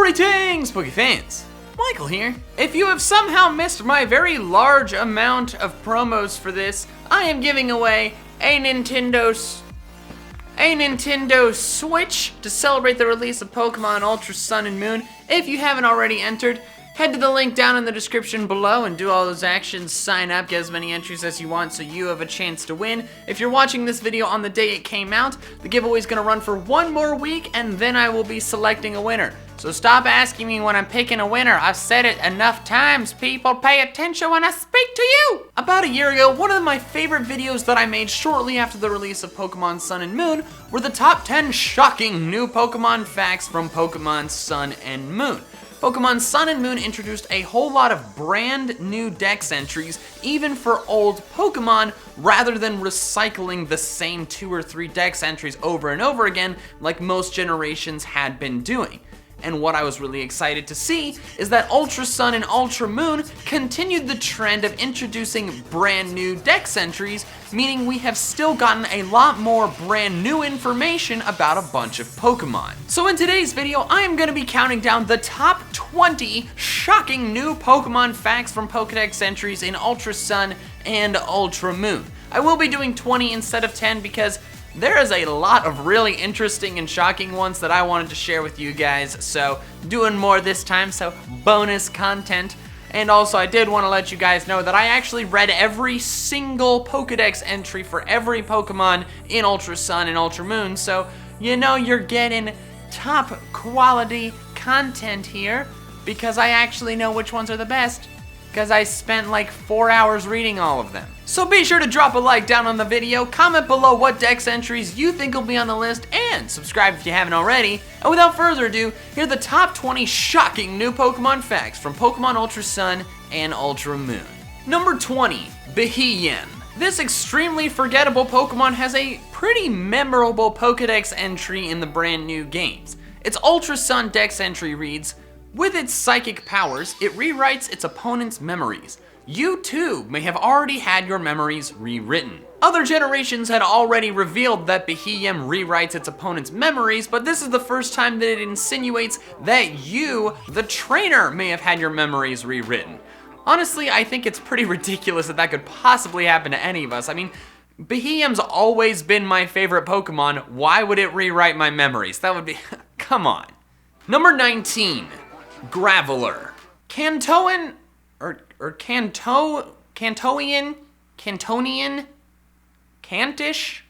Greetings, Poke fans! Michael here. If you have somehow missed my very large amount of promos for this, I am giving away a Nintendo Switch to celebrate the release of Pokemon Ultra Sun and Moon. If you haven't already entered, head to the link down in the description below and do all those actions, sign up, get as many entries as you want so you have a chance to win. If you're watching this video on the day it came out, the giveaway is going to run for one more week and then I will be selecting a winner. So stop asking me when I'm picking a winner. I've said it enough times, people. Pay attention when I speak to you! About a year ago, one of my favorite videos that I made shortly after the release of Pokemon Sun and Moon were the top 10 shocking new Pokemon facts from Pokemon Sun and Moon. Pokemon Sun and Moon introduced a whole lot of brand new dex entries, even for old Pokemon, rather than recycling the same 2 or 3 dex entries over and over again like most generations had been doing. And what I was really excited to see is that Ultra Sun and Ultra Moon continued the trend of introducing brand new dex entries, meaning we have still gotten a lot more brand new information about a bunch of Pokemon. So in today's video, I am going to be counting down the top 20 shocking new Pokemon facts from Pokedex entries in Ultra Sun and Ultra Moon. I will be doing 20 instead of 10 because there is a lot of really interesting and shocking ones that I wanted to share with you guys, so doing more this time, so bonus content. And also I did want to let you guys know that I actually read every single Pokedex entry for every Pokemon in Ultra Sun and Ultra Moon, so you know you're getting top quality content here because I actually know which ones are the best, because I spent like 4 hours reading all of them. So be sure to drop a like down on the video, comment below what dex entries you think will be on the list, and subscribe if you haven't already. And without further ado, here are the top 20 shocking new Pokemon facts from Pokemon Ultra Sun and Ultra Moon. Number 20, Bahia. This extremely forgettable Pokemon has a pretty memorable Pokedex entry in the brand new games. Its Ultra Sun dex entry reads, "With its psychic powers, it rewrites its opponent's memories. You too may have already had your memories rewritten." Other generations had already revealed that Bahia rewrites its opponent's memories, but this is the first time that it insinuates that you, the trainer, may have had your memories rewritten. Honestly, I think it's pretty ridiculous that that could possibly happen to any of us. I mean, Bahia's always been my favorite Pokemon. Why would it rewrite my memories? That would be, come on. Number 19. Graveler. Cantonian? Cantish?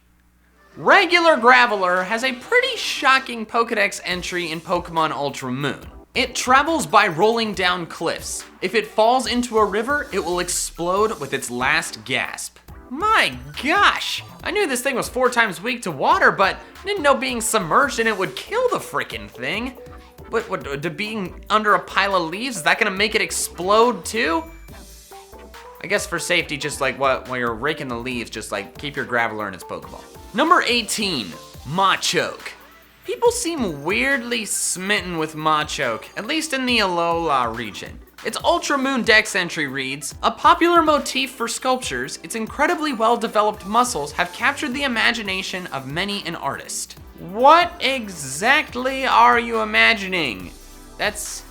Regular Graveler has a pretty shocking Pokedex entry in Pokemon Ultra Moon. It travels by rolling down cliffs. If it falls into a river, it will explode with its last gasp. My gosh! I knew this thing was 4 times weak to water, but didn't know being submerged in it would kill the frickin' thing. What, being under a pile of leaves, is that gonna make it explode too? I guess for safety, just like while you're raking the leaves, just like keep your Graveler in its Pokeball. Number 18, Machoke. People seem weirdly smitten with Machoke, at least in the Alola region. Its Ultra Moon dex entry reads, "A popular motif for sculptures, its incredibly well-developed muscles have captured the imagination of many an artist." What exactly are you imagining? That's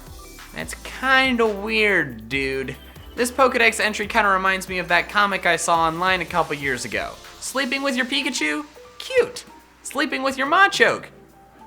kinda weird, dude. This Pokedex entry kinda reminds me of that comic I saw online a couple years ago. Sleeping with your Pikachu? Cute. Sleeping with your Machoke?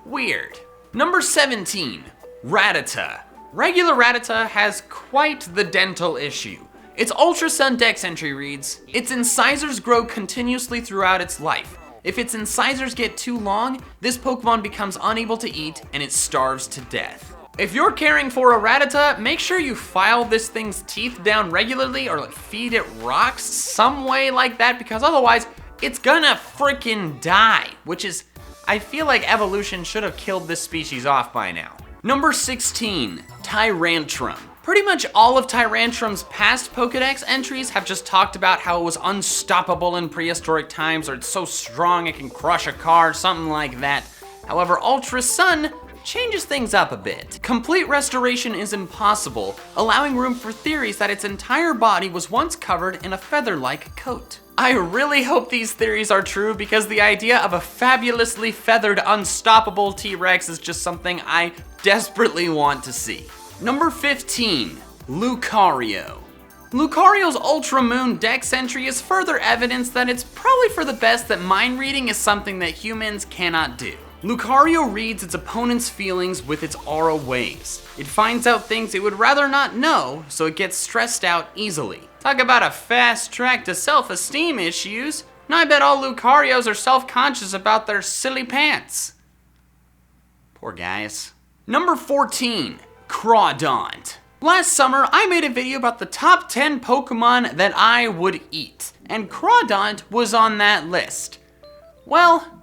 Weird. Number 17, Rattata. Regular Rattata has quite the dental issue. Its Ultra Sun dex entry reads, "Its incisors grow continuously throughout its life. If its incisors get too long, this Pokemon becomes unable to eat and it starves to death." If you're caring for a Rattata, make sure you file this thing's teeth down regularly or feed it rocks some way like that, because otherwise it's gonna freaking die, which is, I feel like evolution should have killed this species off by now. Number 16, Tyrantrum. Pretty much all of Tyrantrum's past Pokedex entries have just talked about how it was unstoppable in prehistoric times, or it's so strong it can crush a car, something like that. However, Ultra Sun changes things up a bit. Complete restoration is impossible, allowing room for theories that its entire body was once covered in a feather-like coat. I really hope these theories are true because the idea of a fabulously feathered, unstoppable T-Rex is just something I desperately want to see. Number 15, Lucario. Lucario's Ultra Moon Dex entry is further evidence that it's probably for the best that mind reading is something that humans cannot do. Lucario reads its opponent's feelings with its aura waves. It finds out things it would rather not know, so it gets stressed out easily. Talk about a fast track to self-esteem issues. Now I bet all Lucarios are self-conscious about their silly pants. Poor guys. Number 14, Crawdaunt. Last summer, I made a video about the top 10 Pokemon that I would eat, and Crawdaunt was on that list. Well,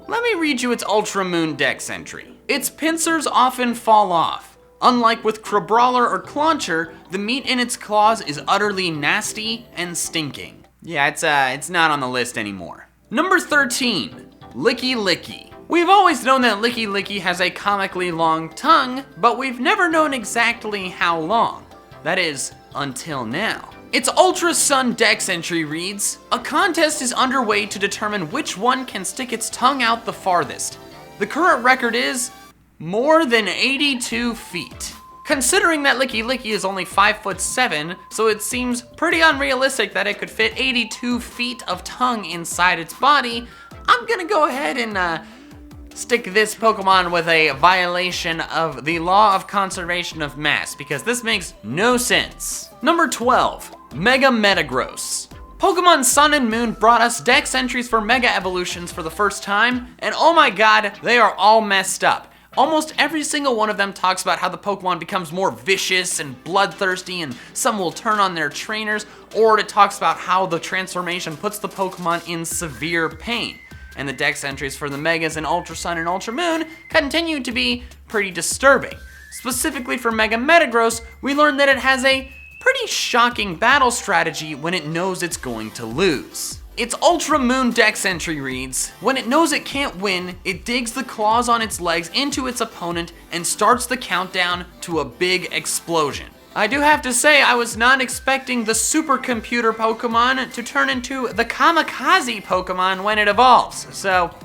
let me read you its Ultra Moon Dex entry. Its pincers often fall off. Unlike with Crabrawler or Clauncher, the meat in its claws is utterly nasty and stinking. Yeah, it's not on the list anymore. Number 13, Licky. We've always known that Licky has a comically long tongue, but we've never known exactly how long. That is, until now. Its Ultra Sun Dex entry reads, a contest is underway to determine which one can stick its tongue out the farthest. The current record is more than 82 feet. Considering that Licky is only 5'7", so it seems pretty unrealistic that it could fit 82 feet of tongue inside its body, I'm gonna go ahead and stick this Pokemon with a violation of the law of conservation of mass, because this makes no sense. Number 12, Mega Metagross. Pokemon Sun and Moon brought us Dex entries for Mega Evolutions for the first time, and oh my god, they are all messed up. Almost every single one of them talks about how the Pokemon becomes more vicious and bloodthirsty, and some will turn on their trainers, or it talks about how the transformation puts the Pokemon in severe pain. And the Dex entries for the Megas in Ultra Sun and Ultra Moon continue to be pretty disturbing. Specifically for Mega Metagross, we learned that it has a pretty shocking battle strategy when it knows it's going to lose. Its Ultra Moon Dex entry reads, when it knows it can't win, it digs the claws on its legs into its opponent and starts the countdown to a big explosion. I do have to say, I was not expecting the supercomputer Pokemon to turn into the kamikaze Pokemon when it evolves. So,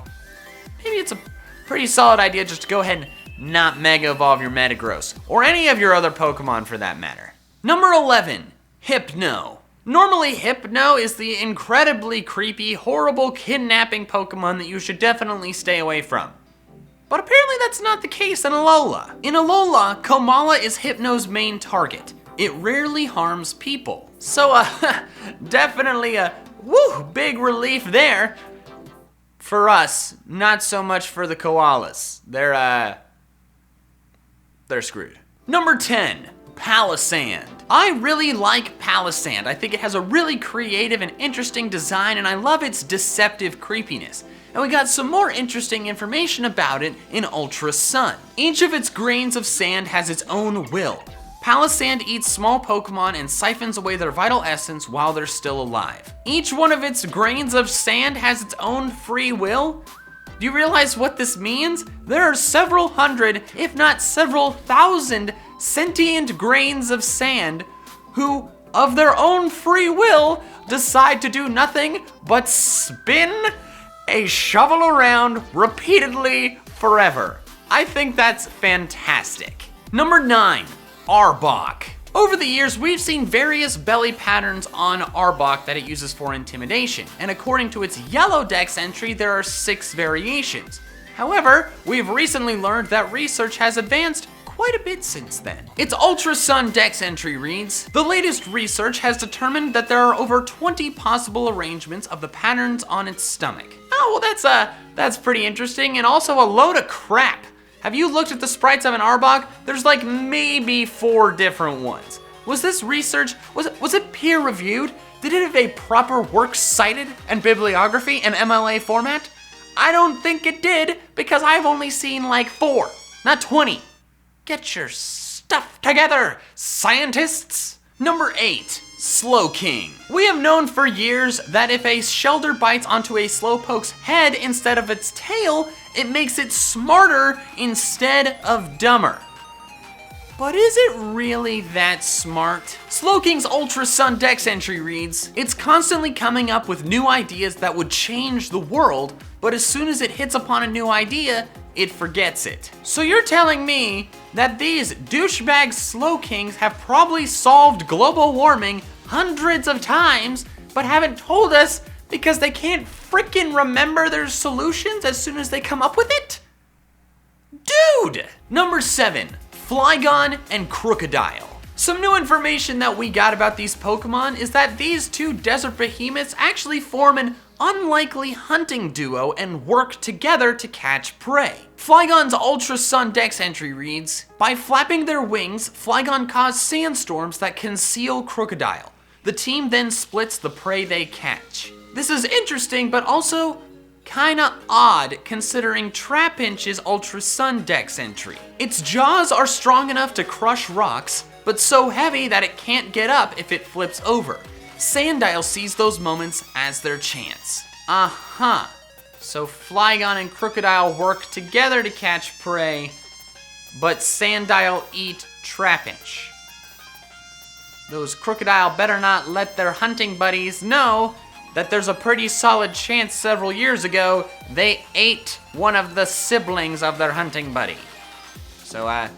maybe it's a pretty solid idea just to go ahead and not Mega Evolve your Metagross, or any of your other Pokemon for that matter. Number 11, Hypno. Normally, Hypno is the incredibly creepy, horrible, kidnapping Pokemon that you should definitely stay away from. But apparently that's not the case in Alola. In Alola, Komala is Hypno's main target. It rarely harms people. So, definitely a big relief there. For us, not so much for the koalas. They're screwed. Number 10, Palisand. I really like Palisand. I think it has a really creative and interesting design, and I love its deceptive creepiness. And we got some more interesting information about it in Ultra Sun. Each of its grains of sand has its own will. Palisand eats small Pokemon and siphons away their vital essence while they're still alive. Each one of its grains of sand has its own free will? Do you realize what this means? There are several hundred, if not several thousand, sentient grains of sand who, of their own free will, decide to do nothing but spin a shovel around repeatedly forever. I think that's fantastic. Number 9, Arbok. Over the years, we've seen various belly patterns on Arbok that it uses for intimidation, and according to its yellow Dex entry, there are 6 variations. However, we've recently learned that research has advanced quite a bit since then. Its Ultra Sun Dex entry reads, the latest research has determined that there are over 20 possible arrangements of the patterns on its stomach. Oh, well that's pretty interesting, and also a load of crap. Have you looked at the sprites of an Arbok? There's like maybe 4 different ones. Was this research, was it peer reviewed? Did it have a proper works cited and bibliography in MLA format? I don't think it did, because I've only seen like 4, not 20. Get your stuff together, scientists! Number 8, Slowking. We have known for years that if a Shelder bites onto a Slowpoke's head instead of its tail, it makes it smarter instead of dumber. But is it really that smart? Slowking's Ultra Sun Dex entry reads, "It's constantly coming up with new ideas that would change the world, but as soon as it hits upon a new idea, it forgets it." So you're telling me that these douchebag Slowkings have probably solved global warming hundreds of times, but haven't told us because they can't frickin' remember their solutions as soon as they come up with it? Dude! Number 7. Flygon and Rookodile. Some new information that we got about these Pokemon is that these two desert behemoths actually form an unlikely hunting duo and work together to catch prey. Flygon's Ultra Sun Dex entry reads, "By flapping their wings, Flygon cause sandstorms that conceal Rookodile. The team then splits the prey they catch." This is interesting, but also kinda odd considering Trapinch's Ultra Sun Dex entry. Its jaws are strong enough to crush rocks, but so heavy that it can't get up if it flips over. Sandile sees those moments as their chance. So Flygon and Rookodile work together to catch prey, but Sandile eat Trapinch. Those Rookodile better not let their hunting buddies know that there's a pretty solid chance several years ago they ate one of the siblings of their hunting buddy. So,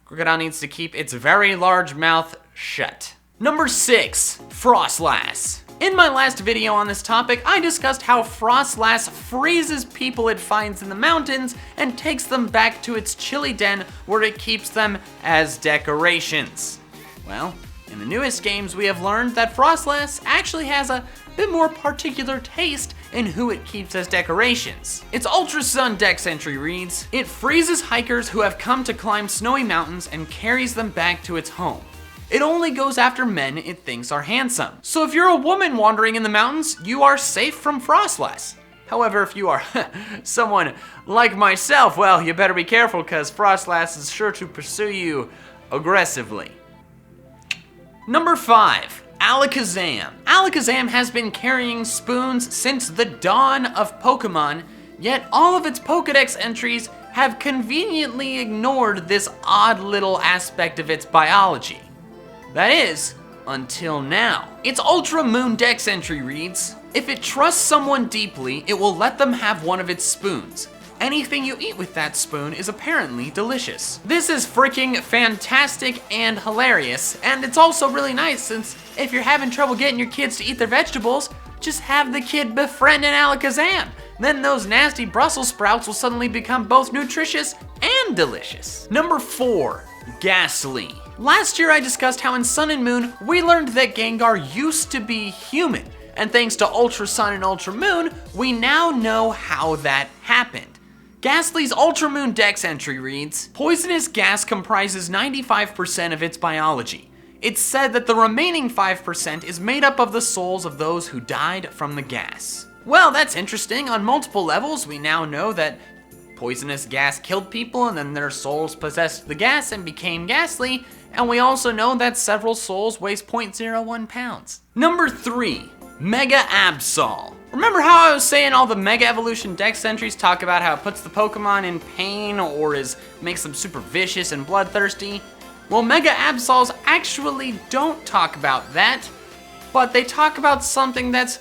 Crocodile needs to keep its very large mouth shut. Number 6, Frostlass. In my last video on this topic, I discussed how Frostlass freezes people it finds in the mountains and takes them back to its chilly den where it keeps them as decorations. Well, in the newest games, we have learned that Frostlass actually has a bit more particular taste in who it keeps as decorations. Its Ultra Sun Dex entry reads, "It freezes hikers who have come to climb snowy mountains and carries them back to its home. It only goes after men it thinks are handsome." So if you're a woman wandering in the mountains, you are safe from Frostlass. However, if you are someone like myself, well, you better be careful because Frostlass is sure to pursue you aggressively. Number 5, Alakazam. Alakazam has been carrying spoons since the dawn of Pokemon, yet all of its Pokedex entries have conveniently ignored this odd little aspect of its biology. That is, until now. Its Ultra Moon Dex entry reads, "If it trusts someone deeply, it will let them have one of its spoons. Anything you eat with that spoon is apparently delicious." This is freaking fantastic and hilarious, and it's also really nice since if you're having trouble getting your kids to eat their vegetables, just have the kid befriend an Alakazam. Then those nasty Brussels sprouts will suddenly become both nutritious and delicious. Number 4, Gastly. Last year I discussed how in Sun and Moon we learned that Gengar used to be human, and thanks to Ultra Sun and Ultra Moon, we now know how that happened. Gastly's Ultra Moon Dex entry reads, "Poisonous gas comprises 95% of its biology. It's said that the remaining 5% is made up of the souls of those who died from the gas." Well, that's interesting. On multiple levels, we now know that poisonous gas killed people and then their souls possessed the gas and became Gastly, and we also know that several souls weigh 0.01 pounds. Number 3, Mega Absol. Remember how I was saying all the Mega Evolution Dex entries talk about how it puts the Pokemon in pain or makes them super vicious and bloodthirsty? Well, Mega Absols actually don't talk about that, but they talk about something that's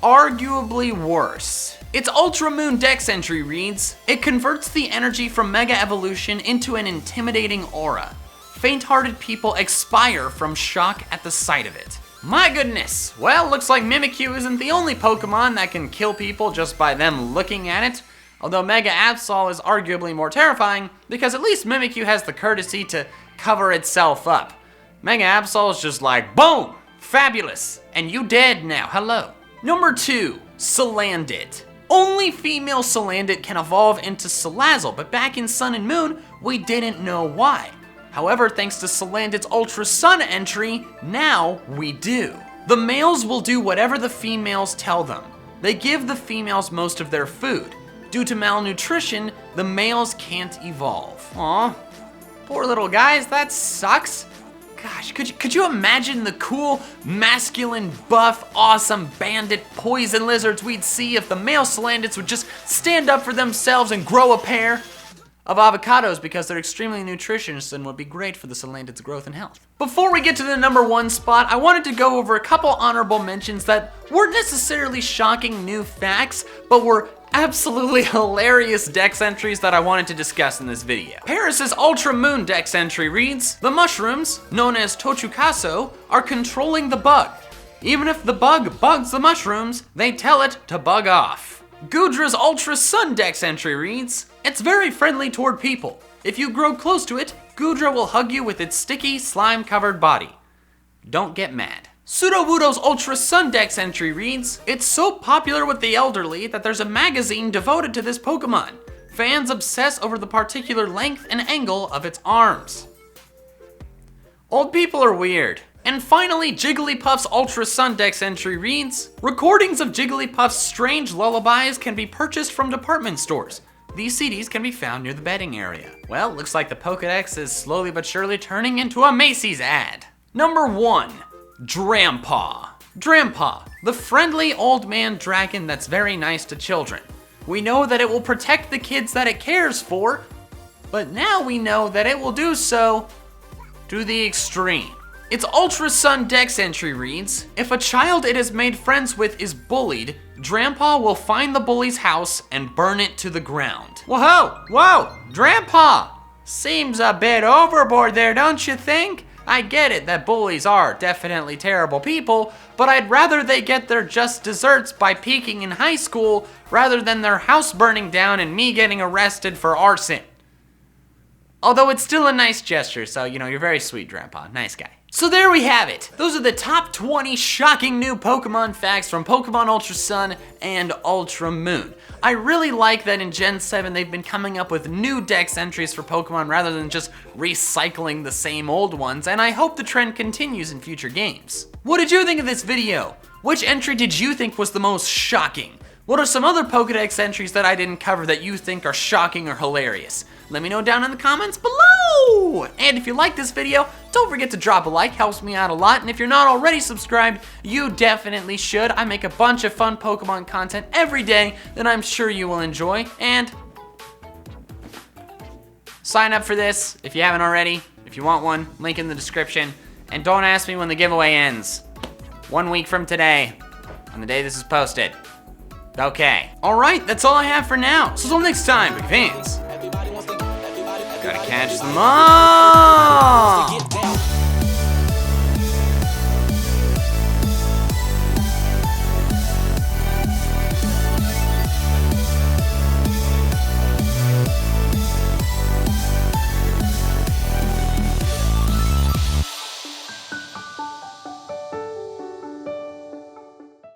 arguably worse. Its Ultra Moon Dex entry reads, "It converts the energy from Mega Evolution into an intimidating aura. Faint-hearted people expire from shock at the sight of it." My goodness. Well, looks like Mimikyu isn't the only Pokemon that can kill people just by them looking at it. Although Mega Absol is arguably more terrifying because at least Mimikyu has the courtesy to cover itself up. Mega Absol is just like, boom, fabulous, and you dead now, hello. Number 2, Salandit. Only female Salandit can evolve into Salazzle, but back in Sun and Moon, we didn't know why. However, thanks to Salandit's Ultra Sun entry, now we do. The males will do whatever the females tell them. They give the females most of their food. Due to malnutrition, the males can't evolve. Aw, poor little guys, that sucks. Gosh, could you imagine the cool, masculine, buff, awesome bandit poison lizards we'd see if the male Salandits would just stand up for themselves and grow a pair? of avocados because they're extremely nutritious and would be great for the Salantid's growth and health. Before we get to the #1 spot, I wanted to go over a couple honorable mentions that weren't necessarily shocking new facts, but were absolutely hilarious dex entries that I wanted to discuss in this video. Perez's Ultra Moon dex entry reads, the mushrooms, known as Tochukaso, are controlling the bug. Even if the bug bugs the mushrooms, they tell it to bug off. Goodra's Ultra Sun dex entry reads, it's very friendly toward people. If you grow close to it, Goodra will hug you with its sticky, slime-covered body. Don't get mad. Sudowoodo's Ultra Sun dex entry reads, it's so popular with the elderly that there's a magazine devoted to this Pokemon. Fans obsess over the particular length and angle of its arms. Old people are weird. And finally, Jigglypuff's Ultra Sun dex entry reads, recordings of Jigglypuff's strange lullabies can be purchased from department stores. These CDs can be found near the bedding area. Well, looks like the Pokedex is slowly but surely turning into a Macy's ad. #1. Drampaw. Drampaw, the friendly old man dragon that's very nice to children. We know that it will protect the kids that it cares for, but now we know that it will do so to the extreme. Its Ultra Sun dex entry reads, if a child it has made friends with is bullied, Drampaw will find the bully's house and burn it to the ground. Whoa, Drampaw! Seems a bit overboard there, don't you think? I get it that bullies are definitely terrible people, but I'd rather they get their just desserts by peaking in high school rather than their house burning down and me getting arrested for arson. Although it's still a nice gesture, so you're very sweet, Drampaw. Nice guy. So there we have it. Those are the top 20 shocking new Pokemon facts from Pokemon Ultra Sun and Ultra Moon. I really like that in Gen 7 they've been coming up with new dex entries for Pokemon rather than just recycling the same old ones, and I hope the trend continues in future games. What did you think of this video? Which entry did you think was the most shocking? What are some other Pokedex entries that I didn't cover that you think are shocking or hilarious? Let me know down in the comments below! And if you like this video, don't forget to drop a like, helps me out a lot. And if you're not already subscribed, you definitely should. I make a bunch of fun Pokemon content every day that I'm sure you will enjoy. And sign up for this if you haven't already. If you want one, link in the description. And don't ask me when the giveaway ends. 1 week from today, on the day this is posted. Okay. Alright, that's all I have for now. So until next time, big fans. Gotta catch them all!